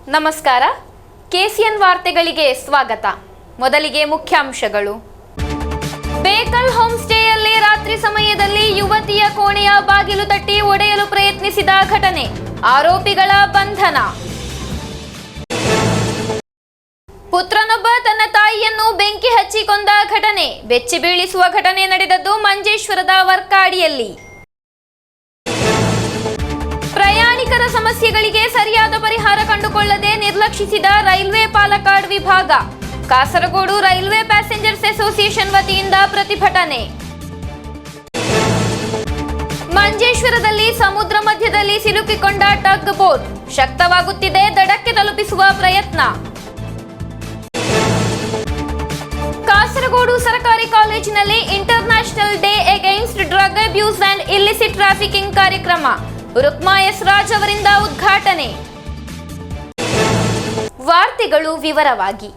ನಮಸ್ಕಾರ. ಕೆಸಿಎನ್ ವಾರ್ತೆಗಳಿಗೆ ಸ್ವಾಗತ. ಮೊದಲಿಗೆ ಮುಖ್ಯಾಂಶಗಳು. ಬೇಕಲ್ ಹೋಮ್ ಸ್ಟೇಯಲ್ಲಿ ರಾತ್ರಿ ಸಮಯದಲ್ಲಿ ಯುವತಿಯ ಕೋಣೆಯ ಬಾಗಿಲು ತಟ್ಟಿ ಒಡೆಯಲು ಪ್ರಯತ್ನಿಸಿದ ಘಟನೆ, ಆರೋಪಿಗಳ ಬಂಧನ. ಪುತ್ರನೊಬ್ಬ ತನ್ನ ತಾಯಿಯನ್ನು ಬೆಂಕಿ ಹಚ್ಚಿ ಕೊಂದ ಘಟನೆ, ಬೆಚ್ಚಿ ಬೀಳಿಸುವ ಘಟನೆ ನಡೆದದ್ದು ಮಂಜೇಶ್ವರದ ವರ್ಕಾಡಿಯಲ್ಲಿ. ಪ್ರಯಾಣಿಕರ ಸಮಸ್ಯೆಗಳಿಗೆ ಸರಿಯಾದ ಪರಿಹಾರ ಕಂಡುಕೊಳ್ಳದೆ ನಿರ್ಲಕ್ಷಿಸಿದ ರೈಲ್ವೆ ಪಾಲಕ್ಕಾಡ್ ವಿಭಾಗ, ಕಾಸರಗೋಡು ರೈಲ್ವೆ ಪ್ಯಾಸೆಂಜರ್ಸ್ ಅಸೋಸಿಯೇಷನ್ ವತಿಯಿಂದ ಪ್ರತಿಭಟನೆ. ಮಂಜೇಶ್ವರದಲ್ಲಿ ಸಮುದ್ರ ಮಧ್ಯದಲ್ಲಿ ಸಿಲುಕಿಕೊಂಡ ಟಗ್ ಬೋಟ್, ಶಕ್ತವಾಗುತ್ತಿದೆ ದಡಕ್ಕೆ ತಲುಪಿಸುವ ಪ್ರಯತ್ನ. ಕಾಸರಗೋಡು ಸರ್ಕಾರಿ ಕಾಲೇಜಿನಲ್ಲಿ international day against drug abuse and illicit trafficking ಕಾರ್ಯಕ್ರಮ, ರುಕ್ಮಾ ಎಸ್ ರಾಜ್ ಅವರಿಂದ ಉದ್ಘಾಟನೆ. ವಾರ್ತೆಗಳು ವಿವರವಾಗಿ.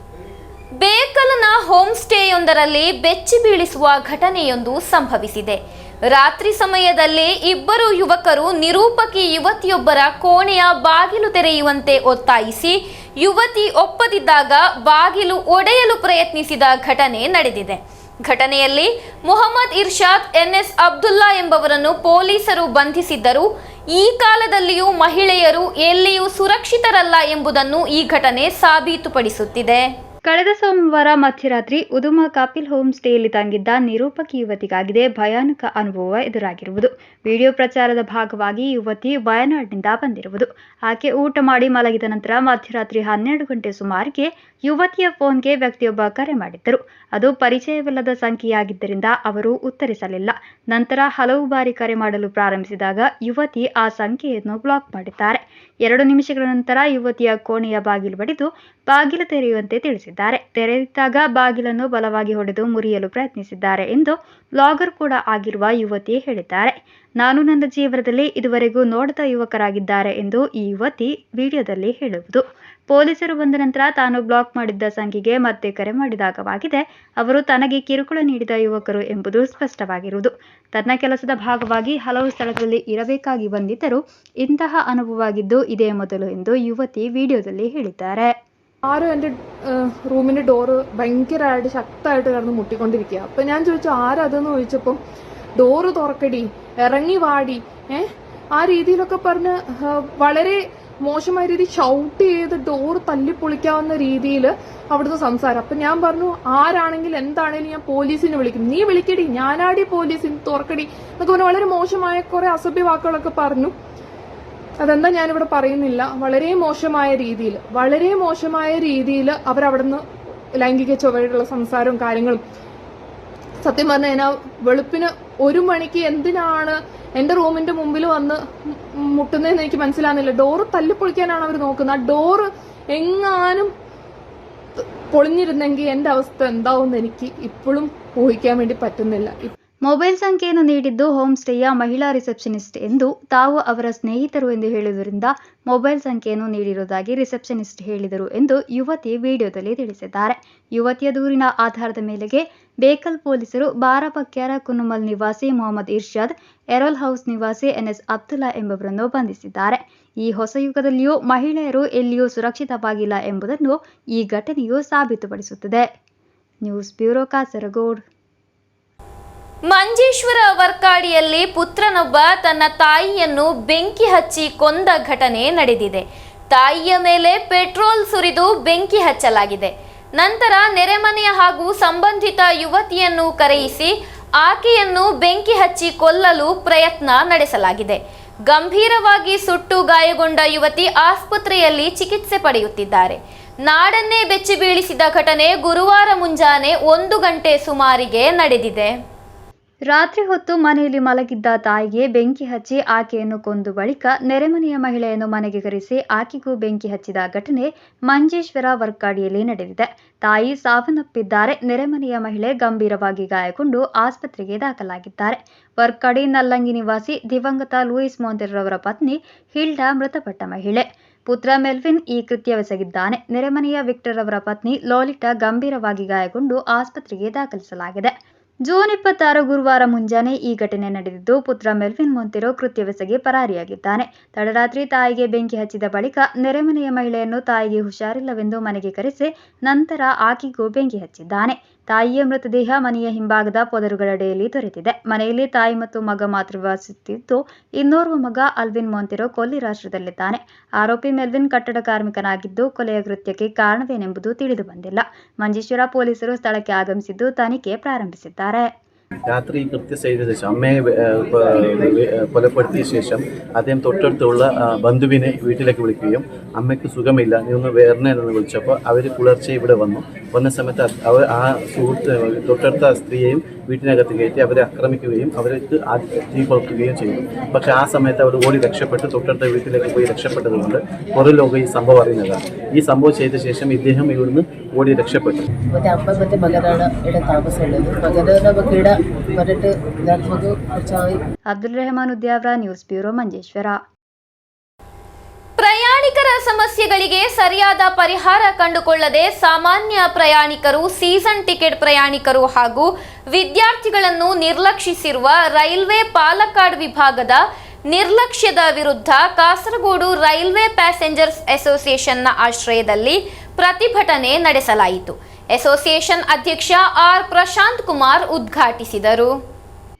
ಬೇಕಲ್ನ ಹೋಮ್ ಸ್ಟೇಯೊಂದರಲ್ಲಿ ಬೆಚ್ಚಿ ಬೀಳಿಸುವ ಘಟನೆಯೊಂದು ಸಂಭವಿಸಿದೆ. ರಾತ್ರಿ ಸಮಯದಲ್ಲಿ ಇಬ್ಬರು ಯುವಕರು ನಿರೂಪಕಿ ಯುವತಿಯೊಬ್ಬರ ಕೋಣೆಯ ಬಾಗಿಲು ತೆರೆಯುವಂತೆ ಒತ್ತಾಯಿಸಿ ಯುವತಿ ಒಪ್ಪದಿದ್ದಾಗ ಬಾಗಿಲು ಒಡೆಯಲು ಪ್ರಯತ್ನಿಸಿದ ಘಟನೆ ನಡೆದಿದೆ. ಘಟನೆಯಲ್ಲಿ ಮೊಹಮ್ಮದ್ ಇರ್ಷಾದ್ ಎನ್ಎಸ್ ಅಬ್ದುಲ್ಲಾ ಎಂಬವರನ್ನು ಪೊಲೀಸರು ಬಂಧಿಸಿದ್ದರು. ಈ ಕಾಲದಲ್ಲಿಯೂ ಮಹಿಳೆಯರು ಎಲ್ಲಿಯೂ ಸುರಕ್ಷಿತರಲ್ಲ ಎಂಬುದನ್ನು ಈ ಘಟನೆ ಸಾಬೀತುಪಡಿಸುತ್ತಿದೆ. ಕಳೆದ ಸೋಮವಾರ ಮಧ್ಯರಾತ್ರಿ ಉದುಮ ಕಾಪಿಲ್ ಹೋಮ್ ಸ್ಟೇಯಲ್ಲಿ ತಂಗಿದ್ದ ನಿರೂಪಕಿ ಯುವತಿಗಾಗಿದೆ ಭಯಾನಕ ಅನುಭವ ಎದುರಾಗಿರುವುದು. ವಿಡಿಯೋ ಪ್ರಚಾರದ ಭಾಗವಾಗಿ ಯುವತಿ ವಯನಾಡ್ನಿಂದ ಬಂದಿರುವುದು. ಆಕೆ ಊಟ ಮಾಡಿ ಮಲಗಿದ ನಂತರ ಮಧ್ಯರಾತ್ರಿ 12 ಗಂಟೆ ಸುಮಾರಿಗೆ ಯುವತಿಯ ಫೋನ್ಗೆ ವ್ಯಕ್ತಿಯೊಬ್ಬ ಕರೆ ಮಾಡಿದ್ದರು. ಅದು ಪರಿಚಯವಿಲ್ಲದ ಸಂಖ್ಯೆಯಾಗಿದ್ದರಿಂದ ಅವರು ಉತ್ತರಿಸಲಿಲ್ಲ. ನಂತರ ಹಲವು ಬಾರಿ ಕರೆ ಮಾಡಲು ಪ್ರಾರಂಭಿಸಿದಾಗ ಯುವತಿ ಆ ಸಂಖ್ಯೆಯನ್ನು ಬ್ಲಾಕ್ ಮಾಡಿದ್ದಾರೆ. 2 ನಿಮಿಷಗಳ ನಂತರ ಯುವತಿಯ ಕೋಣೆಯ ಬಾಗಿಲು ಬಡಿದು ಬಾಗಿಲು ತೆರೆಯುವಂತೆ ತಿಳಿಸಿದ್ದಾರೆ. ತೆರೆದಿದ್ದಾಗ ಬಾಗಿಲನ್ನು ಬಲವಾಗಿ ಹೊಡೆದು ಮುರಿಯಲು ಪ್ರಯತ್ನಿಸಿದ್ದಾರೆ ಎಂದು ಬ್ಲಾಗರ್ ಕೂಡ ಆಗಿರುವ ಯುವತಿ ಹೇಳಿದ್ದಾರೆ. ನಾನು ನನ್ನ ಜೀವನದಲ್ಲಿ ಇದುವರೆಗೂ ನೋಡದ ಯುವಕರಾಗಿದ್ದಾರೆ ಎಂದು ಈ ಯುವತಿ ವಿಡಿಯೋದಲ್ಲಿ ಹೇಳುವುದು. ಪೊಲೀಸರು ಬಂದ ನಂತರ ತಾನು ಬ್ಲಾಕ್ ಮಾಡಿದ್ದ ಸಂಖ್ಯೆಗೆ ಮತ್ತೆ ಕರೆ ಮಾಡಿದಾಗವಾಗಿದೆ. ಅವರು ತನಗೆ ಕಿರುಕುಳ ನೀಡಿದ ಯುವಕರು ಎಂಬುದು ಸ್ಪಷ್ಟವಾಗಿರುವುದು. ತನ್ನ ಕೆಲಸದ ಭಾಗವಾಗಿ ಹಲವು ಸ್ಥಳಗಳಲ್ಲಿ ಇರಬೇಕಾಗಿ ಬಂದಿದ್ದರೂ ಇಂತಹ ಅನುಭವವಾಗಿದ್ದು ಇದೇ ಮೊದಲು ಎಂದು ಯುವತಿ വിഡിയോದಲ್ಲಿ ಹೇಳಿದ್ದಾರೆ. ആരോ എൻ്റെ റൂമിൻ്റെ ഡോറ് ഭയങ്കരമായിട്ട് ശക്തമായിട്ട് കിടന്ന് മുട്ടിക്കൊണ്ടിരിക്കുക. അപ്പം ഞാൻ ചോദിച്ചു ആരതെന്ന് ചോദിച്ചപ്പം ഡോറ് തുറക്കടി, ഇറങ്ങി വാടി, ആ രീതിയിലൊക്കെ പറഞ്ഞ് വളരെ മോശമായ രീതിയിൽ ഷൗട്ട് ചെയ്ത് ഡോറ് തല്ലിപ്പൊളിക്കാവുന്ന രീതിയിൽ അവിടുന്ന് സംസാരം. അപ്പം ഞാൻ പറഞ്ഞു ആരാണെങ്കിലും എന്താണെങ്കിലും ഞാൻ പോലീസിനെ വിളിക്കും, നീ വിളിക്കടി, ഞാനാടി പോലീസിന് തുറക്കടി എന്നൊക്കെ പറഞ്ഞ് വളരെ മോശമായ കുറെ അസഭ്യ വാക്കുകളൊക്കെ പറഞ്ഞു. അതെന്താ ഞാനിവിടെ പറയുന്നില്ല. വളരെ മോശമായ രീതിയിൽ അവരവിടുന്ന് ലൈംഗിക ചൊവ്വയുള്ള സംസാരവും കാര്യങ്ങളും. സത്യം പറഞ്ഞാൽ ഞാൻ വെളുപ്പിന് 1 മണിക്ക് എന്തിനാണ് എൻ്റെ റൂമിന്റെ മുമ്പിൽ വന്ന് മുട്ടുന്നതെന്ന് എനിക്ക് മനസ്സിലാകുന്നില്ല. ഡോറ് തല്ലിപ്പൊളിക്കാനാണ് അവർ നോക്കുന്നത്. ആ ഡോറ് എങ്ങാനും പൊളിഞ്ഞിരുന്നെങ്കിൽ എൻ്റെ അവസ്ഥ എന്താവുമെന്ന് എനിക്ക് ഇപ്പോഴും ഊഹിക്കാൻ വേണ്ടി പറ്റുന്നില്ല. ಮೊಬೈಲ್ ಸಂಖ್ಯೆಯನ್ನು ನೀಡಿದ್ದು ಹೋಮ್ ಸ್ಟೇಯ ಮಹಿಳಾ ರಿಸೆಪ್ಷನಿಸ್ಟ್ ಎಂದು ತಾವು ಅವರ ಸ್ನೇಹಿತರು ಎಂದು ಹೇಳುವುದರಿಂದ ಮೊಬೈಲ್ ಸಂಖ್ಯೆಯನ್ನು ನೀಡಿರುವುದಾಗಿ ರಿಸೆಪ್ಷನಿಸ್ಟ್ ಹೇಳಿದರು ಎಂದು ಯುವತಿ ವಿಡಿಯೋದಲ್ಲಿ ತಿಳಿಸಿದ್ದಾರೆ. ಯುವತಿಯ ದೂರಿನ ಆಧಾರದ ಮೇಲೆಗೆ ಬೇಕಲ್ ಪೊಲೀಸರು ಬಾರಾಬಕ್ಯಾರ ಕುನುಮಲ್ ನಿವಾಸಿ ಮೊಹಮ್ಮದ್ ಇರ್ಷಾದ್, ಎರೋಲ್ ಹೌಸ್ ನಿವಾಸಿ ಎನ್ಎಸ್ ಅಬ್ದುಲ್ಲಾ ಎಂಬವರನ್ನು ಬಂಧಿಸಿದ್ದಾರೆ. ಈ ಹೊಸ ಯುಗದಲ್ಲಿಯೂ ಮಹಿಳೆಯರು ಎಲ್ಲಿಯೂ ಸುರಕ್ಷಿತವಾಗಿಲ್ಲ ಎಂಬುದನ್ನು ಈ ಘಟನೆಯು ಸಾಬೀತುಪಡಿಸುತ್ತದೆ. News bureau, Kasaragod. ಮಂಜೇಶ್ವರ ವರ್ಕಾಡಿಯಲ್ಲಿ ಪುತ್ರನೊಬ್ಬ ತನ್ನ ತಾಯಿಯನ್ನು ಬೆಂಕಿ ಹಚ್ಚಿ ಕೊಂದ ಘಟನೆ ನಡೆದಿದೆ. ತಾಯಿಯ ಮೇಲೆ ಪೆಟ್ರೋಲ್ ಸುರಿದು ಬೆಂಕಿ ಹಚ್ಚಲಾಗಿದೆ. ನಂತರ ನೆರೆಮನೆಯ ಹಾಗೂ ಸಂಬಂಧಿತ ಯುವತಿಯನ್ನು ಕರೆಯಿಸಿ ಆಕೆಯನ್ನು ಬೆಂಕಿ ಹಚ್ಚಿ ಕೊಲ್ಲಲು ಪ್ರಯತ್ನ ನಡೆಸಲಾಗಿದೆ. ಗಂಭೀರವಾಗಿ ಸುಟ್ಟು ಗಾಯಗೊಂಡ ಯುವತಿ ಆಸ್ಪತ್ರೆಯಲ್ಲಿ ಚಿಕಿತ್ಸೆ ಪಡೆಯುತ್ತಿದ್ದಾರೆ. ನಾಡನ್ನೇ ಬೆಚ್ಚಿ ಬೀಳಿಸಿದ ಘಟನೆ ಗುರುವಾರ ಮುಂಜಾನೆ 1 ಗಂಟೆ ಸುಮಾರಿಗೆ ನಡೆದಿದೆ. ರಾತ್ರಿ ಹೊತ್ತು ಮನೆಯಲ್ಲಿ ಮಲಗಿದ್ದ ತಾಯಿಗೆ ಬೆಂಕಿ ಹಚ್ಚಿ ಆಕೆಯನ್ನು ಕೊಂದು ಬಳಿಕ ನೆರೆಮನೆಯ ಮಹಿಳೆಯನ್ನು ಮನೆಗೆ ಕರೆಸಿ ಆಕೆಗೂ ಬೆಂಕಿ ಹಚ್ಚಿದ ಘಟನೆ ಮಂಜೇಶ್ವರ ವರ್ಕಾಡಿಯಲ್ಲಿ ನಡೆದಿದೆ. ತಾಯಿ ಸಾವನ್ನಪ್ಪಿದ್ದಾರೆ. ನೆರೆಮನೆಯ ಮಹಿಳೆ ಗಂಭೀರವಾಗಿ ಗಾಯಗೊಂಡು ಆಸ್ಪತ್ರೆಗೆ ದಾಖಲಾಗಿದ್ದಾರೆ. ವರ್ಕಾಡಿ ನಲ್ಲಂಗಿ ನಿವಾಸಿ ದಿವಂಗತ ಲೂಯಿಸ್ ಮೊಂತೆರವರ ಪತ್ನಿ ಹಿಲ್ಡಾ ಮೃತಪಟ್ಟ ಮಹಿಳೆ. ಪುತ್ರ ಮೆಲ್ವಿನ್ ಈ ಕೃತ್ಯವೆಸಗಿದ್ದಾನೆ. ನೆರೆಮನೆಯ ವಿಕ್ಟರ್ ಅವರ ಪತ್ನಿ ಲೋಲಿಟಾ ಗಂಭೀರವಾಗಿ ಗಾಯಗೊಂಡು ಆಸ್ಪತ್ರೆಗೆ ದಾಖಲಿಸಲಾಗಿದೆ. ಜೂನ್ 26 ಗುರುವಾರ ಮುಂಜಾನೆ ಈ ಘಟನೆ ನಡೆದಿದ್ದು, ಪುತ್ರ ಮೆಲ್ವಿನ್ ಮೊಂತೆರೊ ಕೃತ್ಯವೆಸಗಿ ಪರಾರಿಯಾಗಿದ್ದಾನೆ. ತಡರಾತ್ರಿ ತಾಯಿಗೆ ಬೆಂಕಿ ಹಚ್ಚಿದ ಬಳಿಕ ನೆರೆಮನೆಯ ಮಹಿಳೆಯನ್ನು ತಾಯಿಗೆ ಹುಷಾರಿಲ್ಲವೆಂದು ಮನೆಗೆ ಕರೆಸಿ ನಂತರ ಆಕೆಗೂ ಬೆಂಕಿ ಹಚ್ಚಿದ್ದಾನೆ. ತಾಯಿಯ ಮೃತದೇಹ ಮನೆಯ ಹಿಂಭಾಗದ ಪೊದರುಗಳಡಿಯಲ್ಲಿ ದೊರೆತಿದೆ. ಮನೆಯಲ್ಲಿ ತಾಯಿ ಮತ್ತು ಮಗ ಮಾತ್ರ ವಾಸಿಸುತ್ತಿದ್ದು, ಇನ್ನೋರ್ವ ಮಗ ಅಲ್ವಿನ್ ಮೊಂತೆರೊ ಕೊಲ್ಲಿ ರಾಷ್ಟ್ರದಲ್ಲಿದ್ದಾನೆ. ಆರೋಪಿ ಮೆಲ್ವಿನ್ ಕಟ್ಟಡ ಕಾರ್ಮಿಕನಾಗಿದ್ದು, ಕೊಲೆಯ ಕೃತ್ಯಕ್ಕೆ ಕಾರಣವೇನೆಂಬುದು ತಿಳಿದು ಬಂದಿಲ್ಲ. ಮಂಜೇಶ್ವರ ಪೊಲೀಸರು ಸ್ಥಳಕ್ಕೆ ಆಗಮಿಸಿದ್ದು തനിക്ക് പ്രാരംഭിച്ചിದ್ದಾರೆ. രാത്രി കൃത്യം ചെയ്ത ശേഷം അമ്മയെ കൊലപ്പെടുത്തിയ ശേഷം അദ്ദേഹം തൊട്ടടുത്തുള്ള ബന്ധുവിനെ വീട്ടിലേക്ക് വിളിക്കുകയും അമ്മയ്ക്ക് സുഖമില്ല, നീ ഒന്ന് വേറെ എന്ന് വിളിച്ചപ്പോൾ അവർ പുലർച്ചെ ഇവിടെ വന്ന സമയത്ത് അവർ ആ സുഹൃത്ത് തൊട്ടടുത്ത സ്ത്രീയെയും വീട്ടിനകത്ത് കയറ്റി അവരെ ആക്രമിക്കുകയും അവർക്ക് തീ കൊളുത്തുകയും ചെയ്തു. പക്ഷേ ആ സമയത്ത് അവർ ഓടി രക്ഷപ്പെട്ട് തൊട്ടടുത്ത വീട്ടിലേക്ക് പോയി രക്ഷപ്പെട്ടതുകൊണ്ട് പുറം ലോകം ഈ സംഭവം അറിയുന്നതാണ്. ഈ സംഭവം ചെയ്ത ശേഷം ഇദ്ദേഹം ഇവിടുന്ന് ഓടി രക്ഷപ്പെട്ടു. ಮತ್ತೆ ಅಮ್ಮ ಮತ್ತೆ ಮಗನಾണ് ഇവിടെ താമസമുള്ളത്. മകനെ നമുക്ക് ഇവിടെ വന്നിട്ട് നമുക്ക് കുറച്ചായി. Abdul Rehman Udyavar, news bureau, Manjeshwar. ಪ್ರಯಾಣಿಕರ ಸಮಸ್ಯೆಗಳಿಗೆ ಸರಿಯಾದ ಪರಿಹಾರ ಕಂಡುಕೊಳ್ಳದೆ ಸಾಮಾನ್ಯ ಪ್ರಯಾಣಿಕರು, ಸೀಸನ್ ಟಿಕೆಟ್ ಪ್ರಯಾಣಿಕರು ಹಾಗೂ ವಿದ್ಯಾರ್ಥಿಗಳನ್ನು ನಿರ್ಲಕ್ಷಿಸಿರುವ ರೈಲ್ವೆ ಪಾಲಕ್ಕಾಡ್ ವಿಭಾಗದ ನಿರ್ಲಕ್ಷ್ಯದ ವಿರುದ್ಧ ಕಾಸರಗೋಡು ರೈಲ್ವೆ ಪ್ಯಾಸೆಂಜರ್ಸ್ ಅಸೋಸಿಯೇಷನ್ನ ಆಶ್ರಯದಲ್ಲಿ ಪ್ರತಿಭಟನೆ ನಡೆಸಲಾಯಿತು. ಅಸೋಸಿಯೇಷನ್ ಅಧ್ಯಕ್ಷ ಆರ್ ಪ್ರಶಾಂತ್ ಕುಮಾರ್ ಉದ್ಘಾಟಿಸಿದರು.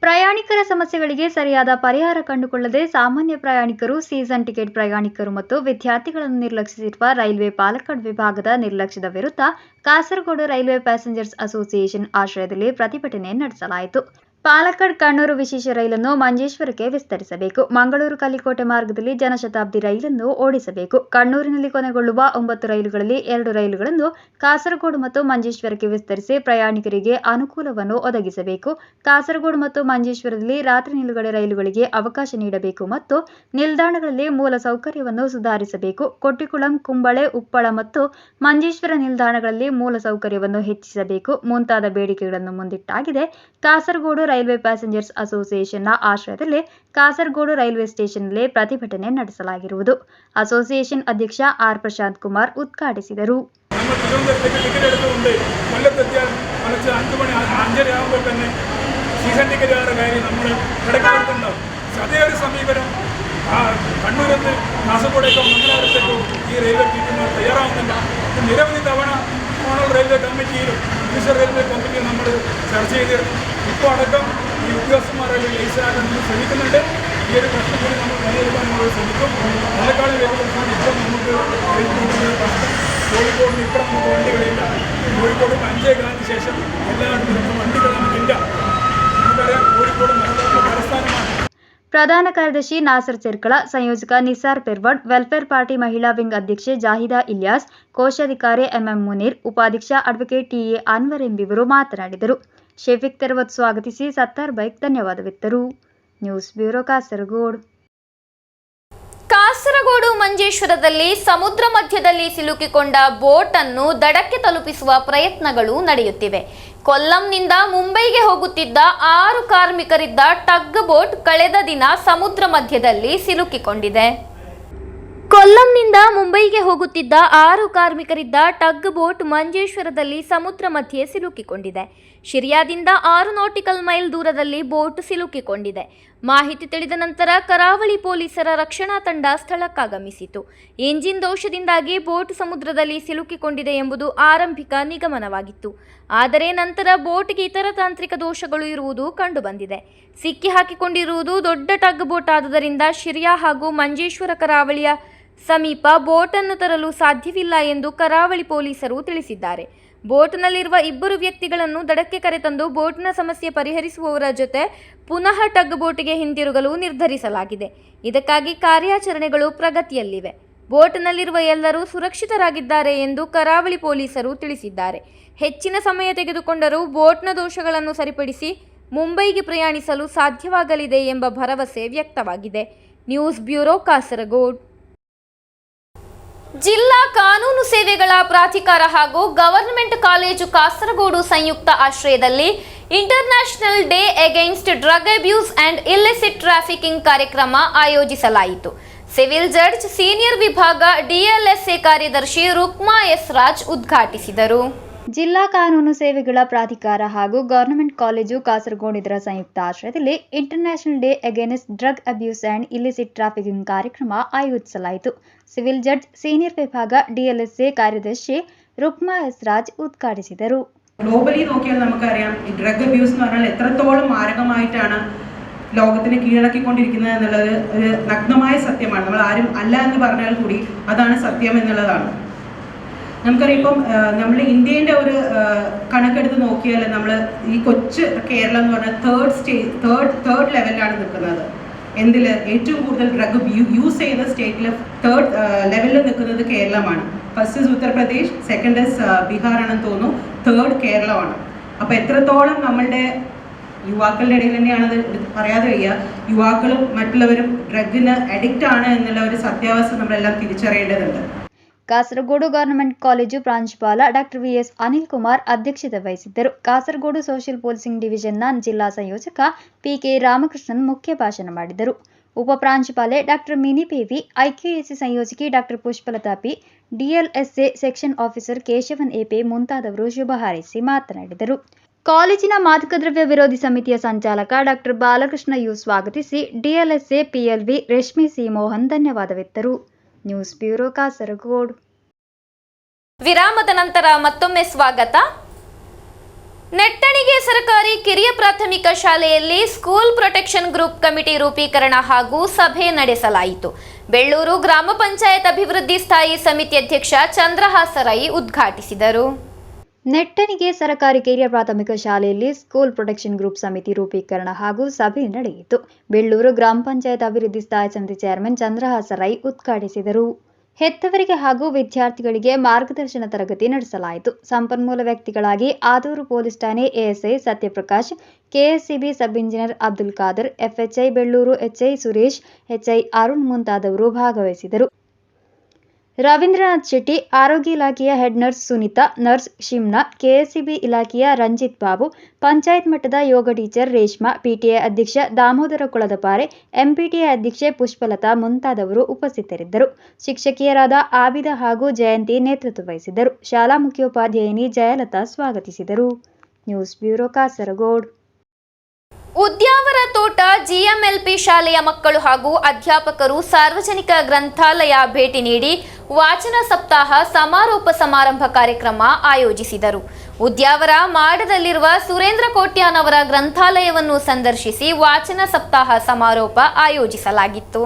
ಪ್ರಯಾಣಿಕರ ಸಮಸ್ಯೆಗಳಿಗೆ ಸರಿಯಾದ ಪರಿಹಾರ ಕಂಡುಕೊಳ್ಳದೆ ಸಾಮಾನ್ಯ ಪ್ರಯಾಣಿಕರು, ಸೀಸನ್ ಟಿಕೆಟ್ ಪ್ರಯಾಣಿಕರು ಮತ್ತು ವಿದ್ಯಾರ್ಥಿಗಳನ್ನು ನಿರ್ಲಕ್ಷಿಸಿರುವ ರೈಲ್ವೆ ಪಾಲಕ್ಕಾಡ್ ವಿಭಾಗದ ನಿರ್ಲಕ್ಷ್ಯದ ವಿರುದ್ಧ ಕಾಸರಗೋಡು ರೈಲ್ವೆ ಪ್ಯಾಸೆಂಜರ್ಸ್ ಅಸೋಸಿಯೇಷನ್ ಆಶ್ರಯದಲ್ಲಿ ಪ್ರತಿಭಟನೆ ನಡೆಸಲಾಯಿತು. ಪಾಲಕ್ಕಾಡ್ ಕಣ್ಣೂರು ವಿಶೇಷ ರೈಲನ್ನು ಮಂಜೇಶ್ವರಕ್ಕೆ ವಿಸ್ತರಿಸಬೇಕು. ಮಂಗಳೂರು ಕಲ್ಲಿಕೋಟೆ ಮಾರ್ಗದಲ್ಲಿ ಜನಶತಾಬ್ದಿ ರೈಲನ್ನು ಓಡಿಸಬೇಕು. ಕಣ್ಣೂರಿನಲ್ಲಿ ಕೊನೆಗೊಳ್ಳುವ 9 ರೈಲುಗಳಲ್ಲಿ 2 ರೈಲುಗಳನ್ನು ಕಾಸರಗೋಡು ಮತ್ತು ಮಂಜೇಶ್ವರಕ್ಕೆ ವಿಸ್ತರಿಸಿ ಪ್ರಯಾಣಿಕರಿಗೆ ಅನುಕೂಲವನ್ನು ಒದಗಿಸಬೇಕು. ಕಾಸರಗೋಡು ಮತ್ತು ಮಂಜೇಶ್ವರದಲ್ಲಿ ರಾತ್ರಿ ನಿಲುಗಡೆ ರೈಲುಗಳಿಗೆ ಅವಕಾಶ ನೀಡಬೇಕು ಮತ್ತು ನಿಲ್ದಾಣಗಳಲ್ಲಿ ಮೂಲ ಸೌಕರ್ಯವನ್ನು ಸುಧಾರಿಸಬೇಕು. ಕೊಟ್ಟಿಕುಳಂ, ಕುಂಬಳೆ, ಉಪ್ಪಳ ಮತ್ತು ಮಂಜೇಶ್ವರ ನಿಲ್ದಾಣಗಳಲ್ಲಿ ಮೂಲ ಸೌಕರ್ಯವನ್ನು ಹೆಚ್ಚಿಸಬೇಕು ಮುಂತಾದ ಬೇಡಿಕೆಗಳನ್ನು ಮುಂದಿಟ್ಟಾಗಿದೆ. ಕಾಸರಗೋಡು ರೈಲ್ವೆ ಪ್ಯಾಸೆಂಜರ್ಸ್ ಅಸೋಸಿಯೇಷನ್ನ ಆಶ್ರಯದಲ್ಲಿ ಕಾಸರಗೋಡು ರೈಲ್ವೆ ಸ್ಟೇಷನ್ನಲ್ಲಿ ಪ್ರತಿಭಟನೆ ನಡೆಸಲಾಗಿರುವುದು. ಅಸೋಸಿಯೇಷನ್ ಅಧ್ಯಕ್ಷ ಆರ್ ಪ್ರಶಾಂತ್ ಕುಮಾರ್ ಉದ್ಘಾಟಿಸಿದರು. കണ്ണൂരിൽ നിന്ന് കാസർഗോഡേക്കോ മംഗലാപുരത്തേക്കോ ഈ റെയിൽവേ പീഡിമാർ തയ്യാറാവുന്നില്ല. നിരവധി തവണ മോണൽ റെയിൽവേ കമ്മിറ്റിയിലും വിദേശ റെയിൽവേ കമ്മിറ്റിയും നമ്മൾ ചർച്ച ചെയ്തിരുന്നു. ഇപ്പോൾ അടക്കം ഈ ഉദ്യോഗസ്ഥന്മാരെല്ലാം ലൈസനാക്കാൻ നമ്മൾ ശ്രമിക്കുന്നുണ്ട്. ഈ ഒരു പ്രശ്നം കൂടി നമ്മൾ പരിഹരിക്കാൻ നമ്മൾ ശ്രമിക്കും. അതിനേക്കാളും വലിയ പ്രശ്നം ഇപ്പം നമുക്ക് പ്രശ്നം കോഴിക്കോടിന് ഇപ്പം നമുക്ക് വണ്ടികളില്ല. കോഴിക്കോട് 5 ശേഷം എല്ലായിടത്തും വണ്ടികൾ നമുക്കില്ല. നമുക്കറിയാം കോഴിക്കോട് മലബാറിന്റെ തലസ്ഥാനമാണ്. ಪ್ರಧಾನ ಕಾರ್ಯದರ್ಶಿ ನಾಸರ್ ಚೆರ್ಕಳ, ಸಂಯೋಜಕ ನಿಸಾರ್ ಪೆರ್ವಡ್, ವೆಲ್ಫೇರ್ ಪಾರ್ಟಿ ಮಹಿಳಾ ವಿಂಗ್ ಅಧ್ಯಕ್ಷೆ ಜಾಹಿದಾ ಇಲಿಯಾಸ್, ಕೋಶಾಧಿಕಾರಿ ಎಂಎಂ ಮುನೀರ್, ಉಪಾಧ್ಯಕ್ಷ ಅಡ್ವೊಕೇಟ್ ಟಿಎ ಅನ್ವರ್ ಎಂಬಿವರು ಮಾತನಾಡಿದರು. ಶೇಫಿಕ್ ತೆರವತ್ ಸ್ವಾಗತಿಸಿ ಸತ್ತಾರ್ ಬೈಕ್ ಧನ್ಯವಾದವಿತ್ತರು. News bureau, Kasaragod. ಕಾಸರಗೋಡು ಮಂಜೇಶ್ವರದಲ್ಲಿ ಸಮುದ್ರ ಮಧ್ಯದಲ್ಲಿ ಸಿಲುಕಿಕೊಂಡ ಬೋಟ್ ಅನ್ನು ದಡಕ್ಕೆ ತಲುಪಿಸುವ ಪ್ರಯತ್ನಗಳು ನಡೆಯುತ್ತಿವೆ. ಕೊಲ್ಲಂನಿಂದ ಮುಂಬೈಗೆ ಹೋಗುತ್ತಿದ್ದ 6 ಕಾರ್ಮಿಕರಿದ್ದ ಟಗ್ ಬೋಟ್ ಕಳೆದ ದಿನ ಸಮುದ್ರ ಮಧ್ಯದಲ್ಲಿ ಸಿಲುಕಿಕೊಂಡಿದೆ. ಕೊಲ್ಲಂನಿಂದ ಮುಂಬೈಗೆ ಹೋಗುತ್ತಿದ್ದ 6 ಕಾರ್ಮಿಕರಿದ್ದ ಟಗ್ ಬೋಟ್ ಮಂಜೇಶ್ವರದಲ್ಲಿ ಸಮುದ್ರ ಮಧ್ಯೆ ಸಿಲುಕಿಕೊಂಡಿದೆ. ಶಿರಿಯಾದಿಂದ 6 ನಾಟಿಕಲ್ ಮೈಲ್ ದೂರದಲ್ಲಿ ಬೋಟ್ ಸಿಲುಕಿಕೊಂಡಿದೆ. ಮಾಹಿತಿ ತಿಳಿದ ನಂತರ ಕರಾವಳಿ ಪೊಲೀಸರ ರಕ್ಷಣಾ ತಂಡ ಸ್ಥಳಕ್ಕಾಗಮಿಸಿತು. ಎಂಜಿನ್ ದೋಷದಿಂದಾಗಿ ಬೋಟ್ ಸಮುದ್ರದಲ್ಲಿ ಸಿಲುಕಿಕೊಂಡಿದೆ ಎಂಬುದು ಆರಂಭಿಕ ನಿಗಮನವಾಗಿತ್ತು. ಆದರೆ ನಂತರ ಬೋಟ್ಗೆ ಇತರ ತಾಂತ್ರಿಕ ದೋಷಗಳು ಇರುವುದು ಕಂಡುಬಂದಿದೆ. ಸಿಕ್ಕಿ ಹಾಕಿಕೊಂಡಿರುವುದು ದೊಡ್ಡ ಟಗ್ ಬೋಟ್ ಆದುದರಿಂದ ಶಿರಿಯಾ ಹಾಗೂ ಮಂಜೇಶ್ವರ ಕರಾವಳಿಯ ಸಮೀಪ ಬೋಟನ್ನು ತರಲು ಸಾಧ್ಯವಿಲ್ಲ ಎಂದು ಕರಾವಳಿ ಪೊಲೀಸರು ತಿಳಿಸಿದ್ದಾರೆ. ಬೋಟ್ನಲ್ಲಿರುವ 2 ವ್ಯಕ್ತಿಗಳನ್ನು ದಡಕ್ಕೆ ಕರೆತಂದು ಬೋಟ್ನ ಸಮಸ್ಯೆ ಪರಿಹರಿಸುವವರ ಜೊತೆ ಪುನಃ ಟಗ್ ಬೋಟ್ಗೆ ಹಿಂದಿರುಗಲು ನಿರ್ಧರಿಸಲಾಗಿದೆ. ಇದಕ್ಕಾಗಿ ಕಾರ್ಯಾಚರಣೆಗಳು ಪ್ರಗತಿಯಲ್ಲಿವೆ. ಬೋಟ್ನಲ್ಲಿರುವ ಎಲ್ಲರೂ ಸುರಕ್ಷಿತರಾಗಿದ್ದಾರೆ ಎಂದು ಕರಾವಳಿ ಪೊಲೀಸರು ತಿಳಿಸಿದ್ದಾರೆ. ಹೆಚ್ಚಿನ ಸಮಯ ತೆಗೆದುಕೊಂಡರೂ ಬೋಟ್ನ ದೋಷಗಳನ್ನು ಸರಿಪಡಿಸಿ ಮುಂಬೈಗೆ ಪ್ರಯಾಣಿಸಲು ಸಾಧ್ಯವಾಗಲಿದೆ ಎಂಬ ಭರವಸೆ ವ್ಯಕ್ತವಾಗಿದೆ. News bureau, Kasaragod. ಜಿಲ್ಲಾ ಕಾನೂನು ಸೇವೆಗಳ ಪ್ರಾಧಿಕಾರ ಹಾಗೂ ಗವರ್ನಮೆಂಟ್ ಕಾಲೇಜು ಕಾಸರಗೋಡು ಸಂಯುಕ್ತ ಆಶ್ರಯದಲ್ಲಿ international day against drug abuse and illicit trafficking ಕಾರ್ಯಕ್ರಮ ಆಯೋಜಿಸಲಾಯಿತು. ಸಿವಿಲ್ ಜಡ್ಜ್ ಸೀನಿಯರ್ ವಿಭಾಗ ಡಿಎಲ್ಎಸ್ಎ ಕಾರ್ಯದರ್ಶಿ ರುಕ್ಮಾ ಎಸ್ ರಾಜ್ ಉದ್ಘಾಟಿಸಿದರು. ಜಿಲ್ಲಾ ಕಾನೂನು ಸೇವೆಗಳ ಪ್ರಾಧಿಕಾರ ಹಾಗೂ ಗವರ್ನಮೆಂಟ್ ಕಾಲೇಜು ಕಾಸರಗೋಡು ಇದರ ಸಂಯುಕ್ತ ಆಶ್ರಯದಲ್ಲಿ international day against drug abuse and illicit trafficking ಕಾರ್ಯಕ್ರಮ ಆಯೋಜಿಸಲಾಯಿತು. ಸಿವಿಲ್ ಜಡ್ಜ್ ಸೀನಿಯರ್ വിഭാഗ DLSA ಕಾರ್ಯದರ್ಶಿ ರುಕ್ಮಾ ಎಸ್ ರಾಜ್ ഉദ്ഘാടിಸಿದರು. ഗ്ലോബലി നോക്കിയാൽ നമുക്കറിയാം ഈ ഡ്രഗ് അബ്യൂസ് എന്ന് പറഞ്ഞാൽ എത്രത്തോളം മാരകമായിട്ടാണ് ലോകത്തിന് കീഴടക്കിക്കൊണ്ടിരിക്കുന്നത് എന്നുള്ളത് ഒരു നഗ്നമായ സത്യമാണ്. നമ്മൾ ആരും അല്ല എന്ന് പറഞ്ഞാൽ കൂടി അതാണ് സത്യം എന്നുള്ളതാണ്. നമുക്കറിയാം ഇപ്പം നമ്മൾ ഇന്ത്യൻ്റെ ഒരു കണക്കെടുത്ത് നോക്കിയാൽ നമ്മൾ ഈ കൊച്ചു കേരളം എന്ന് പറഞ്ഞാൽ തേർഡ് ലെവലിലാണ് നിൽക്കുന്നത്. എന്തിൽ ഏറ്റവും കൂടുതൽ ഡ്രഗ് യൂസ് ചെയ്യുന്ന സ്റ്റേറ്റിൽ തേർഡ് ലെവലിൽ നിൽക്കുന്നത് കേരളമാണ്. First is Uttar Pradesh, second is Bihar ആണെന്ന് തോന്നുന്നു, തേർഡ് കേരളമാണ്. അപ്പോൾ എത്രത്തോളം നമ്മളുടെ യുവാക്കളുടെ ഇടയിൽ തന്നെയാണത് പറയാതെ വയ്യ, യുവാക്കളും മറ്റുള്ളവരും ഡ്രഗിന് അഡിക്റ്റ് ആണ് എന്നുള്ള ഒരു സത്യാവസ്ഥ നമ്മളെല്ലാം തിരിച്ചറിയേണ്ടതുണ്ട്. ಕಾಸರಗೋಡು ಗವರ್ನಮೆಂಟ್ ಕಾಲೇಜು ಪ್ರಾಂಶುಪಾಲ ಡಾಕ್ಟರ್ VS ಅನಿಲ್ ಕುಮಾರ್ ಅಧ್ಯಕ್ಷತೆ ವಹಿಸಿದ್ದರು. ಕಾಸರಗೋಡು ಸೋಷಿಯಲ್ ಪೊಲೀಸಿಂಗ್ ಡಿವಿಷನ್ನ ಜಿಲ್ಲಾ ಸಂಯೋಜಕ PK ರಾಮಕೃಷ್ಣನ್ ಮುಖ್ಯ ಭಾಷಣ ಮಾಡಿದರು. ಉಪ ಪ್ರಾಂಶುಪಾಲೆ ಡಾಕ್ಟರ್ ಮಿನಿ ಪೇವಿ, IQAC ಸಂಯೋಜಕಿ doctor Pushpalatha P, DLSA section officer Keshavan AP ಮುಂತಾದವರು ಶುಭ ಹಾರೈಸಿ ಮಾತನಾಡಿದರು. ಕಾಲೇಜಿನ ಮಾದಕ ದ್ರವ್ಯ ವಿರೋಧಿ ಸಮಿತಿಯ ಸಂಚಾಲಕ ಡಾಕ್ಟರ್ ಬಾಲಕೃಷ್ಣ ಯು ಸ್ವಾಗತಿಸಿ DLSA PLV Reshma C Mohan ಧನ್ಯವಾದವಿತ್ತರು. News bureau Kasaragod. ವಿರಾಮದ ನಂತರ ಮತ್ತೊಮ್ಮೆ ಸ್ವಾಗತ. ನೆಟ್ಟಣಿಗೆ ಸರ್ಕಾರಿ ಕಿರಿಯ ಪ್ರಾಥಮಿಕ ಶಾಲೆಯಲ್ಲಿ ಸ್ಕೂಲ್ ಪ್ರೊಟೆಕ್ಷನ್ ಗ್ರೂಪ್ ಕಮಿಟಿ ರೂಪೀಕರಣ ಹಾಗೂ ಸಭೆ ನಡೆಸಲಾಯಿತು. ಬೆಳ್ಳೂರು ಗ್ರಾಮ ಪಂಚಾಯತ್ ಅಭಿವೃದ್ಧಿ ಸ್ಥಾಯಿ ಸಮಿತಿ ಅಧ್ಯಕ್ಷ ಚಂದ್ರಹಾಸ ರೈ ಉದ್ಘಾಟಿಸಿದರು. ನೆಟ್ಟಣಿಗೆ ಸರ್ಕಾರಿ ಕಿರಿಯ ಪ್ರಾಥಮಿಕ ಶಾಲೆಯಲ್ಲಿ ಸ್ಕೂಲ್ ಪ್ರೊಟೆಕ್ಷನ್ ಗ್ರೂಪ್ ಸಮಿತಿ ರೂಪೀಕರಣ ಹಾಗೂ ಸಭೆ ನಡೆಯಿತು. ಬೆಳ್ಳೂರು ಗ್ರಾಮ ಪಂಚಾಯತ್ ಅಭಿವೃದ್ಧಿ ಸ್ಥಾಯಿ ಸಮಿತಿ ಚೇರ್ಮನ್ ಚಂದ್ರಹಾಸ ರೈ ಉದ್ಘಾಟಿಸಿದರು. ಹೆತ್ತವರಿಗೆ ಹಾಗೂ ವಿದ್ಯಾರ್ಥಿಗಳಿಗೆ ಮಾರ್ಗದರ್ಶನ ತರಗತಿ ನಡೆಸಲಾಯಿತು. ಸಂಪನ್ಮೂಲ ವ್ಯಕ್ತಿಗಳಾಗಿ ಆದೂರು ಪೊಲೀಸ್ ಠಾಣೆ ASI Satyaprakash, KSCB sub engineer Abdul Khader, FHI Belluru HI Suresh, HI Arun ಮುಂತಾದವರು ಭಾಗವಹಿಸಿದರು. ರವೀಂದ್ರನಾಥ್ ಶೆಟ್ಟಿ, ಆರೋಗ್ಯ ಇಲಾಖೆಯ head nurse Sunita, nurse Shimna, KSCB ಇಲಾಖೆಯ ರಂಜಿತ್ ಬಾಬು, ಪಂಚಾಯತ್ ಮಟ್ಟದ ಯೋಗ ಟೀಚರ್ ರೇಷ್ಮಾ, PTA ಅಧ್ಯಕ್ಷ ದಾಮೋದರ ಕುಳದಪಾರೆ, MPTA ಅಧ್ಯಕ್ಷೆ ಪುಷ್ಪಲತಾ ಮುಂತಾದವರು ಉಪಸ್ಥಿತರಿದ್ದರು. ಶಿಕ್ಷಕಿಯರಾದ ಆಬಿದಾ ಹಾಗೂ ಜಯಂತಿ ನೇತೃತ್ವ ವಹಿಸಿದ್ದರು. ಶಾಲಾ ಮುಖ್ಯೋಪಾಧ್ಯಾಯಿನಿ ಜಯಲತಾ ಸ್ವಾಗತಿಸಿದರು. News bureau Kasaragod. ಉದ್ಯಾವರ ತೋಟ GMLP ಶಾಲೆಯ ಮಕ್ಕಳು ಹಾಗೂ ಅಧ್ಯಾಪಕರು ಸಾರ್ವಜನಿಕ ಗ್ರಂಥಾಲಯ ಭೇಟಿ ನೀಡಿ ವಾಚನ ಸಪ್ತಾಹ ಸಮಾರೋಪ ಸಮಾರಂಭ ಕಾರ್ಯಕ್ರಮ ಆಯೋಜಿಸಿದರು. ಉದ್ಯಾವರ ಮಾಡದಲ್ಲಿರುವ ಸುರೇಂದ್ರ ಕೋಟ್ಯಾನ್ ಅವರ ಗ್ರಂಥಾಲಯವನ್ನು ಸಂದರ್ಶಿಸಿ ವಾಚನ ಸಪ್ತಾಹ ಸಮಾರೋಪ ಆಯೋಜಿಸಲಾಗಿತ್ತು.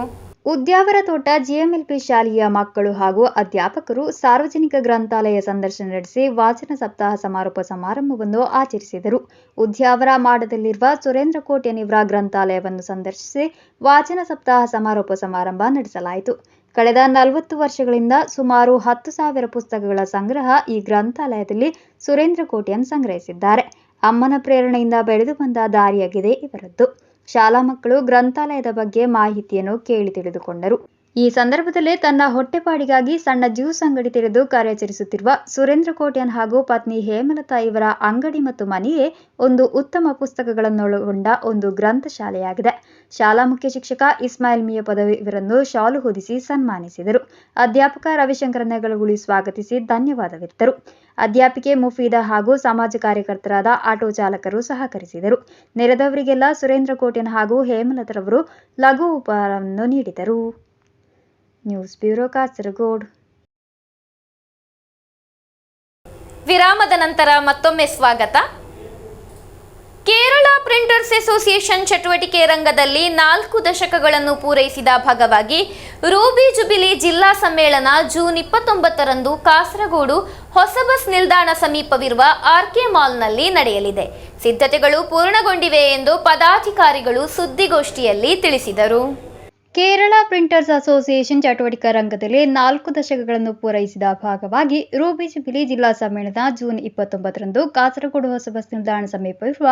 ಉದ್ಯಾವರ ತೋಟ GMLP ಶಾಲೆಯ ಮಕ್ಕಳು ಹಾಗೂ ಅಧ್ಯಾಪಕರು ಸಾರ್ವಜನಿಕ ಗ್ರಂಥಾಲಯ ಸಂದರ್ಶನ ನಡೆಸಿ ವಾಚನ ಸಪ್ತಾಹ ಸಮಾರೋಪ ಸಮಾರಂಭವನ್ನು ಆಚರಿಸಿದರು. ಉದ್ಯಾವರ ಮಾಡದಲ್ಲಿರುವ ಸುರೇಂದ್ರ ಕೋಟ್ಯಾನ್ ಇವರ ಗ್ರಂಥಾಲಯವನ್ನು ಸಂದರ್ಶಿಸಿ ವಾಚನ ಸಪ್ತಾಹ ಸಮಾರೋಪ ಸಮಾರಂಭ ನಡೆಸಲಾಯಿತು. ಕಳೆದ 40 ವರ್ಷಗಳಿಂದ ಸುಮಾರು 10,000 ಪುಸ್ತಕಗಳ ಸಂಗ್ರಹ ಈ ಗ್ರಂಥಾಲಯದಲ್ಲಿ ಸುರೇಂದ್ರ ಕೋಟ್ಯಾನ್ ಸಂಗ್ರಹಿಸಿದ್ದಾರೆ. ಅಮ್ಮನ ಪ್ರೇರಣೆಯಿಂದ ಬೆಳೆದು ಬಂದ ದಾರಿಯಾಗಿದೆ ಇವರದ್ದು. ಶಾಲಾ ಮಕ್ಕಳು ಗ್ರಂಥಾಲಯದ ಬಗ್ಗೆ ಮಾಹಿತಿಯನ್ನು ಕೇಳಿ ತಿಳಿದುಕೊಂಡರು. ಈ ಸಂದರ್ಭದಲ್ಲಿ ತನ್ನ ಹೊಟ್ಟೆಪಾಡಿಗಾಗಿ ಸಣ್ಣ ಜ್ಯೂಸ್ ಅಂಗಡಿ ತೆರೆದು ಕಾರ್ಯಾಚರಿಸುತ್ತಿರುವ ಸುರೇಂದ್ರ ಕೋಟ್ಯಾನ್ ಹಾಗೂ ಪತ್ನಿ ಹೇಮಲತಾ ಇವರ ಅಂಗಡಿ ಮತ್ತು ಮನೆಯೇ ಒಂದು ಉತ್ತಮ ಪುಸ್ತಕಗಳನ್ನೊಳಗೊಂಡ ಒಂದು ಗ್ರಂಥಶಾಲೆಯಾಗಿದೆ. ಶಾಲಾ ಮುಖ್ಯ ಶಿಕ್ಷಕ ಇಸ್ಮಾಯಿಲ್ ಮಿಯಾ ಪದವಿ ಇವರನ್ನು ಶಾಲು ಹೊದಿಸಿ ಸನ್ಮಾನಿಸಿದರು. ಅಧ್ಯಾಪಕ ರವಿಶಂಕರ ನೆಗಳಗುಳಿ ಸ್ವಾಗತಿಸಿ ಧನ್ಯವಾದವಿತ್ತರು. ಅಧ್ಯಾಪಿಕೆ ಮುಫೀದಾ ಹಾಗೂ ಸಮಾಜ ಕಾರ್ಯಕರ್ತರಾದ ಆಟೋ ಚಾಲಕರು ಸಹಕರಿಸಿದರು. ನೆರೆದವರಿಗೆಲ್ಲ ಸುರೇಂದ್ರ ಕೋಟ್ಯಾನ್ ಹಾಗೂ ಹೇಮಲತರವರು ಲಘು ಉಪಹಾರವನ್ನು ನೀಡಿದರು. News bureau Kasaragod. ವಿರಾಮದ ನಂತರ ಮತ್ತೊಮ್ಮೆ ಸ್ವಾಗತ. ಕೇರಳ ಪ್ರಿಂಟರ್ಸ್ ಅಸೋಸಿಯೇಷನ್ ಚಟುವಟಿಕೆ ರಂಗದಲ್ಲಿ 4 ದಶಕಗಳನ್ನು ಪೂರೈಸಿದ ಭಾಗವಾಗಿ ರೂಬಿ ಜುಬಿಲಿ ಜಿಲ್ಲಾ ಸಮ್ಮೇಳನ ಜೂನ್ 29ರಂದು ಕಾಸರಗೋಡು ಹೊಸ ಬಸ್ ನಿಲ್ದಾಣ ಸಮೀಪವಿರುವ RK ಮಾಲ್ನಲ್ಲಿ ನಡೆಯಲಿದೆ. ಸಿದ್ಧತೆಗಳು ಪೂರ್ಣಗೊಂಡಿವೆ ಎಂದು ಪದಾಧಿಕಾರಿಗಳು ಸುದ್ದಿಗೋಷ್ಠಿಯಲ್ಲಿ ತಿಳಿಸಿದರು. ಕೇರಳ ಪ್ರಿಂಟರ್ಸ್ ಅಸೋಸಿಯೇಷನ್ ಚಟುವಟಿಕಾ ರಂಗದಲ್ಲಿ 4 ದಶಕಗಳನ್ನು ಪೂರೈಸಿದ ಭಾಗವಾಗಿ ರೂಬಿ ಜುಬಿಲಿ ಜಿಲ್ಲಾ ಸಮ್ಮೇಳನ ಜೂನ್ 29ರಂದು ಕಾಸರಗೋಡು ಹೊಸ ಬಸ್ ನಿಲ್ದಾಣ ಸಮೀಪವಿರುವ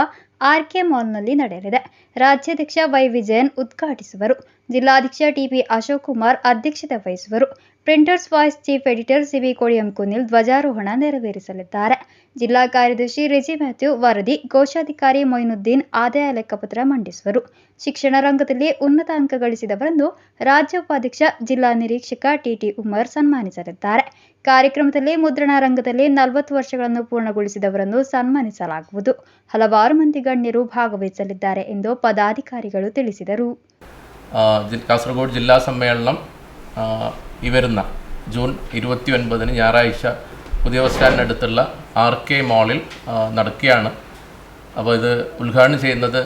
RK ಮಾಲ್ನಲ್ಲಿ ನಡೆಯಲಿದೆ. ರಾಜ್ಯಾಧ್ಯಕ್ಷ Y ವಿಜಯನ್ ಉದ್ಘಾಟಿಸುವರು. ಜಿಲ್ಲಾಧ್ಯಕ್ಷ TP ಅಶೋಕ್ ಕುಮಾರ್ ಅಧ್ಯಕ್ಷತೆ ವಹಿಸುವರು. Printers voice chief editor CB ಕೊಡಿಯಂ ಕುನಿಲ್ ಧ್ವಜಾರೋಹಣ ನೆರವೇರಿಸಲಿದ್ದಾರೆ. ಜಿಲ್ಲಾ ಕಾರ್ಯದರ್ಶಿ ರೆಜಿ ಮ್ಯಾಥ್ಯೂ ವರದಿ, ಕೋಶಾಧಿಕಾರಿ ಮೊಯಿನುದ್ದೀನ್ ಆದಾಯ ಲೆಕ್ಕಪತ್ರ ಮಂಡಿಸುವರು. ಶಿಕ್ಷಣ ರಂಗದಲ್ಲಿ ಉನ್ನತ ಅಂಕ ಗಳಿಸಿದವರನ್ನು ರಾಜ್ಯ ಉಪಾಧ್ಯಕ್ಷ ಜಿಲ್ಲಾ ನಿರೀಕ್ಷಕ TT ಉಮರ್ ಸನ್ಮಾನಿಸಲಿದ್ದಾರೆ. ಕಾರ್ಯಕ್ರಮದಲ್ಲಿ ಮುದ್ರಣ ರಂಗದಲ್ಲಿ 40 ವರ್ಷಗಳನ್ನು ಪೂರ್ಣಗೊಳಿಸಿದವರನ್ನು ಸನ್ಮಾನಿಸಲಾಗುವುದು. ಹಲವಾರು ಮಂದಿ ಗಣ್ಯರು ಭಾಗವಹಿಸಲಿದ್ದಾರೆ ಎಂದು ಪದಾಧಿಕಾರಿಗಳು ತಿಳಿಸಿದರು. കാസർഗോഡ് ജില്ലാ സമ്മേളനം ഈ വരുന്ന ജൂൺ 29 ഞായറാഴ്ച പുതിയ ബസ് സ്റ്റാൻഡിനടുത്തുള്ള RK മാളിൽ നടക്കുകയാണ്. അപ്പോൾ ഇത് ഉദ്ഘാടനം ചെയ്യുന്നത്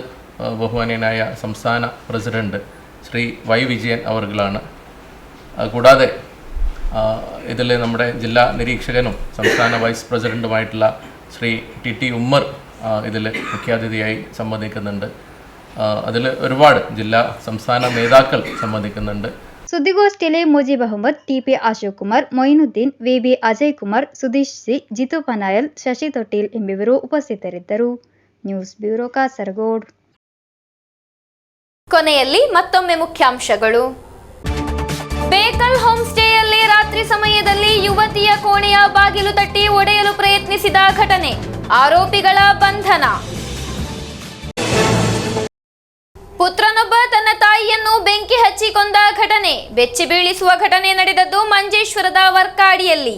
ബഹുമാനീയനായ സംസ്ഥാന പ്രസിഡന്റ് ശ്രീ Y വിജയൻ അവർകളാണ്. കൂടാതെ ഇതിൽ നമ്മുടെ ജില്ലാ നിരീക്ഷകനും സംസ്ഥാന വൈസ് പ്രസിഡന്റുമായിട്ടുള്ള ശ്രീ TT ഉമ്മർ ഇതിൽ മുഖ്യാതിഥിയായി സംബന്ധിക്കുന്നുണ്ട്. അതിൽ ഒരുപാട് ജില്ലാ സംസ്ഥാന നേതാക്കൾ സംബന്ധിക്കുന്നുണ്ട്. ಸುದ್ದಿಗೋಷ್ಠಿಯಲ್ಲಿ Mujeeb Ahmed, TP Ashok Kumar, Moinuddin, VB Ajay Kumar, Sudheesh C, Jithu Panayal, Shashi Thotteel ಎಂಬಿವರು ಉಪಸ್ಥಿತರಿದ್ದರು. News bureau Kasaragod. ಕೊನೆಯಲ್ಲಿ ಮತ್ತೊಮ್ಮೆ ಮುಖ್ಯಾಂಶಗಳು. ಬೇಕಲ್ ಹೋಮ್ ಸ್ಟೇಯಲ್ಲಿ ರಾತ್ರಿ ಸಮಯದಲ್ಲಿ ಯುವತಿಯ ಕೋಣೆಯ ಬಾಗಿಲು ತಟ್ಟಿ ಒಡೆಯಲು ಪ್ರಯತ್ನಿಸಿದ ಘಟನೆ, ಆರೋಪಿಗಳ ಬಂಧನ. ಪುತ್ರನೊಬ್ಬ ತನ್ನ ತಾಯಿಯನ್ನು ಬೆಂಕಿ ಹಚ್ಚಿ ಕೊಂದ ಘಟನೆ, ಬೆಚ್ಚಿ ಬೀಳಿಸುವ ಘಟನೆ ನಡೆದದ್ದು ಮಂಜೇಶ್ವರದ ವರ್ಕಾಡಿಯಲ್ಲಿ.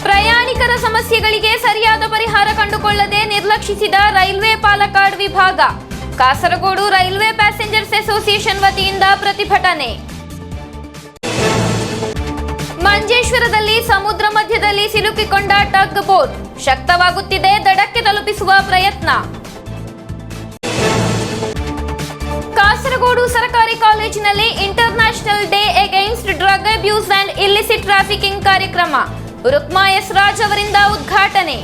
ಪ್ರಯಾಣಿಕರ ಸಮಸ್ಯೆಗಳಿಗೆ ಸರಿಯಾದ ಪರಿಹಾರ ಕಂಡುಕೊಳ್ಳದೆ ನಿರ್ಲಕ್ಷಿಸಿದ ರೈಲ್ವೆ ಪಾಲಕ್ಕಾಡ್ ವಿಭಾಗ, ಕಾಸರಗೋಡು ರೈಲ್ವೆ ಪ್ಯಾಸೆಂಜರ್ಸ್ ಅಸೋಸಿಯೇಷನ್ ವತಿಯಿಂದ ಪ್ರತಿಭಟನೆ. ಮಂಜೇಶ್ವರದಲ್ಲಿ ಸಮುದ್ರ ಮಧ್ಯದಲ್ಲಿ ಸಿಲುಕಿಕೊಂಡ ಟಗ್ ಬೋಟ್, ಶಕ್ತವಾಗುತ್ತಿದೆ ದಡಕ್ಕೆ ತಲುಪಿಸುವ ಪ್ರಯತ್ನ. ಕಾಸರಗೋಡು ಸರ್ಕಾರಿ ಕಾಲೇಜಿನಲ್ಲಿ international day against drug abuse and illicit trafficking ಕಾರ್ಯಕ್ರಮ, ರುಕ್ಮಾ ಎಸ್ ರಾಜ್ ಅವರಿಂದ ಉದ್ಘಾಟನೆ.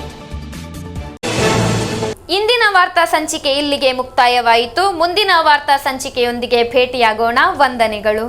ಇಂದಿನ ವಾರ್ತಾ ಸಂಚಿಕೆ ಇಲ್ಲಿಗೆ ಮುಕ್ತಾಯವಾಯಿತು. ಮುಂದಿನ ವಾರ್ತಾ ಸಂಚಿಕೆಯೊಂದಿಗೆ ಭೇಟಿಯಾಗೋಣ. ವಂದನೆಗಳು.